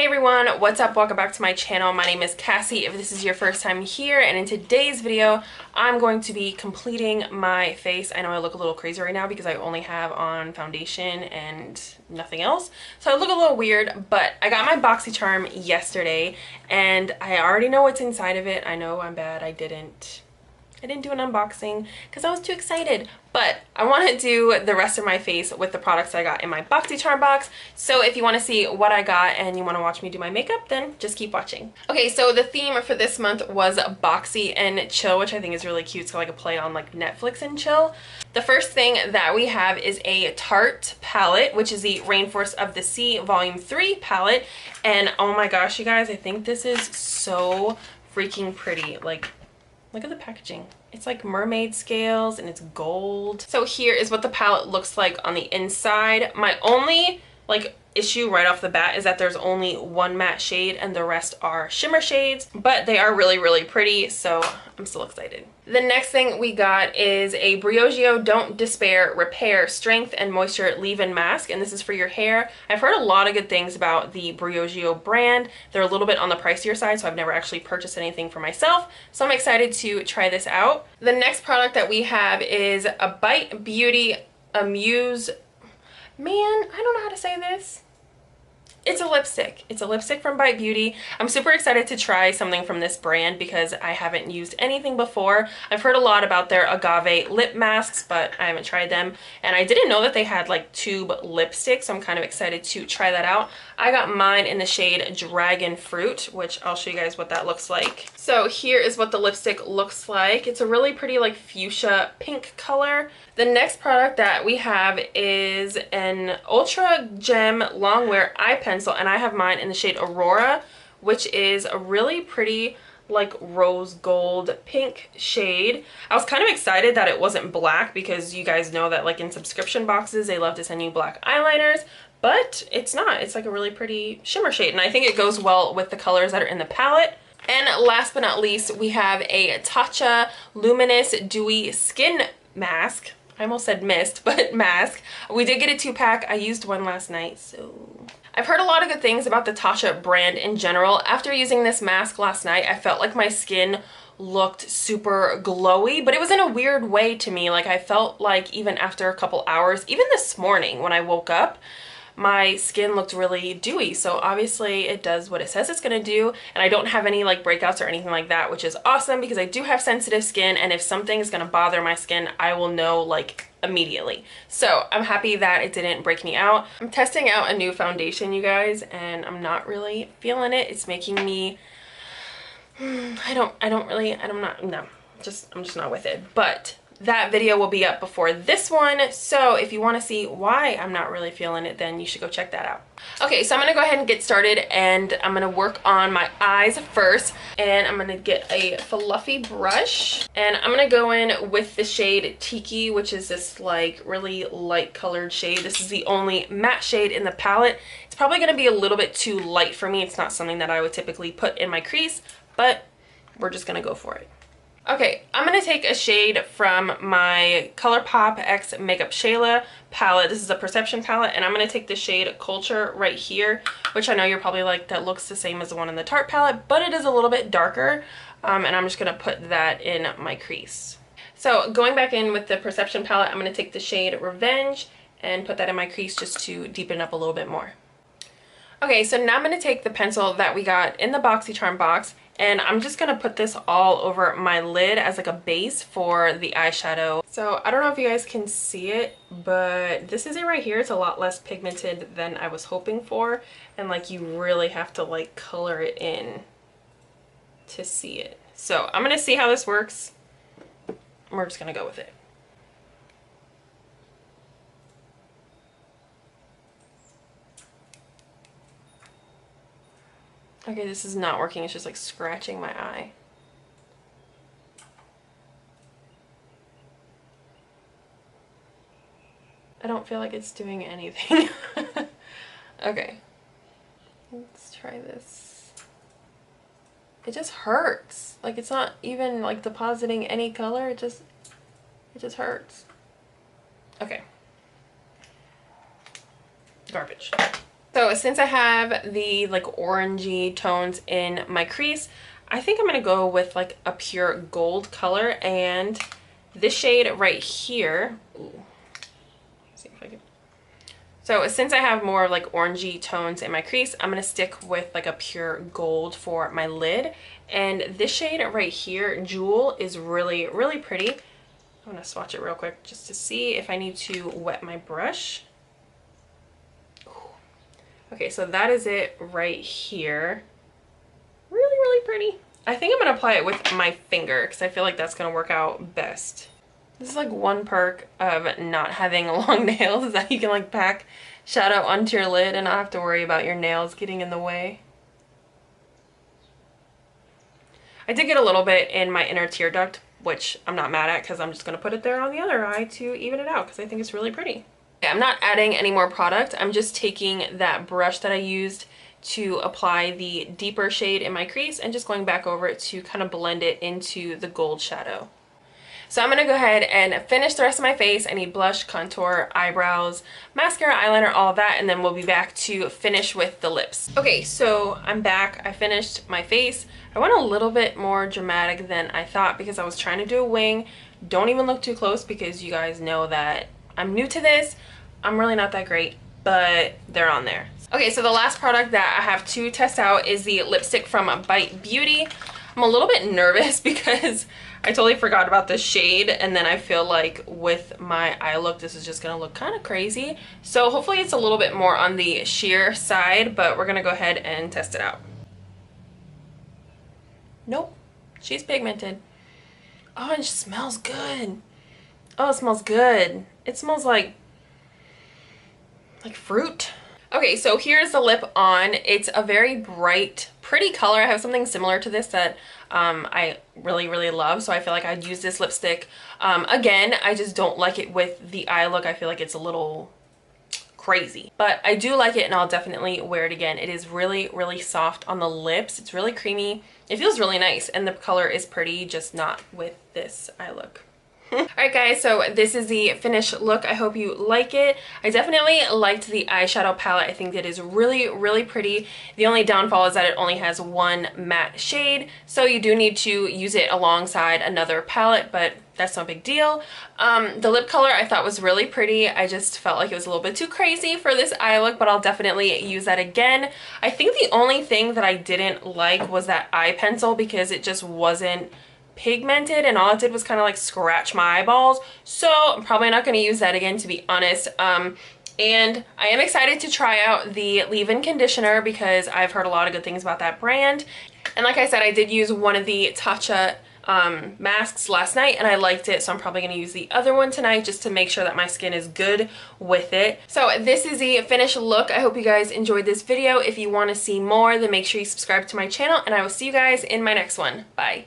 Hey everyone, what's up? Welcome back to my channel. My name is Cassie if this is your first time here, and in today's video I'm going to be completing my face. I know I look a little crazy right now because I only have on foundation and nothing else, so I look a little weird, but I got my Boxycharm yesterday and I already know what's inside of it. I know I'm bad. I didn't do an unboxing because I was too excited, but I want to do the rest of my face with the products I got in my Boxycharm box. So if you want to see what I got and you want to watch me do my makeup, then just keep watching. Okay, so the theme for this month was Boxy and Chill, which I think is really cute. It's like a play on like Netflix and chill. The first thing that we have is a Tarte palette, which is the Rainforest of the Sea Volume 3 palette. And oh my gosh, you guys, I think this is so freaking pretty. Like, look at the packaging. It's like mermaid scales and it's gold. So here is what the palette looks like on the inside. My only issue right off the bat is that there's only one matte shade and the rest are shimmer shades, but they are really pretty, so I'm still excited. The next thing we got is a Briogeo Don't Despair Repair Strength and Moisture Leave-In Mask, and this is for your hair. I've heard a lot of good things about the Briogeo brand. They're a little bit on the pricier side, so I've never actually purchased anything for myself, so I'm excited to try this out. The next product that we have is a Bite Beauty Amuse. Man, I don't know how to say this. It's a lipstick. It's a lipstick from Bite Beauty. I'm super excited to try something from this brand because I haven't used anything before. I've heard a lot about their agave lip masks, but I haven't tried them. And I didn't know that they had like tube lipsticks, so I'm kind of excited to try that out. I got mine in the shade Dragon Fruit, which I'll show you guys what that looks like. So here is what the lipstick looks like. It's a really pretty like fuchsia pink color. The next product that we have is an Ultra Gem Longwear Eye Pencil, and I have mine in the shade Aurora, which is a really pretty like rose gold pink shade. I was kind of excited that it wasn't black because you guys know that like in subscription boxes they love to send you black eyeliners, but it's not. It's like a really pretty shimmer shade, and I think it goes well with the colors that are in the palette. And last but not least, we have a Tatcha Luminous Dewy Skin Mask. I almost said mist, but mask. We did get a 2-pack. I used one last night, so I've heard a lot of good things about the Tatcha brand in general. After using this mask last night, I felt like my skin looked super glowy, but it was in a weird way to me. Like I felt like even after a couple hours, even this morning when I woke up, my skin looked really dewy. So obviously it does what it says it's gonna do, and I don't have any like breakouts or anything like that, which is awesome because I do have sensitive skin, and if something is gonna bother my skin, I will know like immediately. So I'm happy that it didn't break me out. I'm testing out a new foundation, you guys, and I'm not really feeling it. It's making me I'm just not with it. But that video will be up before this one, so if you want to see why I'm not really feeling it, then you should go check that out. Okay, so I'm gonna go ahead and get started, and I'm gonna work on my eyes first, and I'm gonna get a fluffy brush, and I'm gonna go in with the shade Tiki, which is this like really light colored shade. This is the only matte shade in the palette. It's probably gonna be a little bit too light for me. It's not something that I would typically put in my crease, but we're just gonna go for it. Okay, I'm going to take a shade from my ColourPop X Makeup Shayla palette. This is a Perception palette, and I'm going to take the shade Culture right here, which I know you're probably like, that looks the same as the one in the Tarte palette, but it is a little bit darker, and I'm just going to put that in my crease. So going back in with the Perception palette, I'm going to take the shade Revenge and put that in my crease just to deepen up a little bit more. Okay, so now I'm going to take the pencil that we got in the Boxycharm box, and I'm just going to put this all over my lid as like a base for the eyeshadow. So I don't know if you guys can see it, but this is it right here. It's a lot less pigmented than I was hoping for, and like you really have to like color it in to see it. So I'm going to see how this works. We're just going to go with it. Okay, this is not working. It's just like scratching my eye. I don't feel like it's doing anything. Okay, let's try this. It just hurts. Like it's not even like depositing any color. It just hurts. Okay. Garbage. So since I have the like orangey tones in my crease, I think I'm gonna go with like a pure gold color, and this shade right here. Ooh. See if I can. So since I have more like orangey tones in my crease, I'm gonna stick with like a pure gold for my lid. And this shade right here, Jewel, is really, really pretty. I'm gonna swatch it real quick just to see if I need to wet my brush. Okay, so that is it right here. Really, really pretty. I think I'm gonna apply it with my finger because I feel like that's gonna work out best. This is like one perk of not having long nails, is that you can like pack shadow onto your lid and not have to worry about your nails getting in the way. I did get a little bit in my inner tear duct, which I'm not mad at because I'm just gonna put it there on the other eye to even it out because I think it's really pretty. I'm not adding any more product. I'm just taking that brush that I used to apply the deeper shade in my crease and just going back over it to kind of blend it into the gold shadow. So I'm gonna go ahead and finish the rest of my face. I need blush, contour, eyebrows, mascara, eyeliner, all of that, and then we'll be back to finish with the lips. Okay, so I'm back. I finished my face. I went a little bit more dramatic than I thought because I was trying to do a wing. Don't even look too close because you guys know that I'm new to this. I'm really not that great, but they're on there. Okay, so the last product that I have to test out is the lipstick from Bite Beauty. I'm a little bit nervous because I totally forgot about the shade, and then I feel like with my eye look, this is just gonna look kind of crazy. So hopefully it's a little bit more on the sheer side, but we're gonna go ahead and test it out. Nope, she's pigmented. Oh, and it smells good. Oh, it smells good. It smells like fruit. Okay, so here's the lip on. It's a very bright, pretty color. I have something similar to this that I really, really love, so I feel like I'd use this lipstick. Again, I just don't like it with the eye look. I feel like it's a little crazy, but I do like it and I'll definitely wear it again. It is really, really soft on the lips. It's really creamy. It feels really nice, and the color is pretty, just not with this eye look. Alright guys, so this is the finished look. I hope you like it. I definitely liked the eyeshadow palette. I think it is really, really pretty. The only downfall is that it only has one matte shade, so you do need to use it alongside another palette, but that's no big deal. The lip color I thought was really pretty. I just felt like it was a little bit too crazy for this eye look, but I'll definitely use that again. I think the only thing that I didn't like was that eye pencil because it just wasn't pigmented, and all it did was kind of like scratch my eyeballs, so I'm probably not going to use that again, to be honest. And I am excited to try out the leave-in conditioner because I've heard a lot of good things about that brand, and like I said, I did use one of the Tatcha masks last night and I liked it, so I'm probably going to use the other one tonight just to make sure that my skin is good with it. So this is the finished look. I hope you guys enjoyed this video. If you want to see more, then make sure you subscribe to my channel, and I will see you guys in my next one. Bye.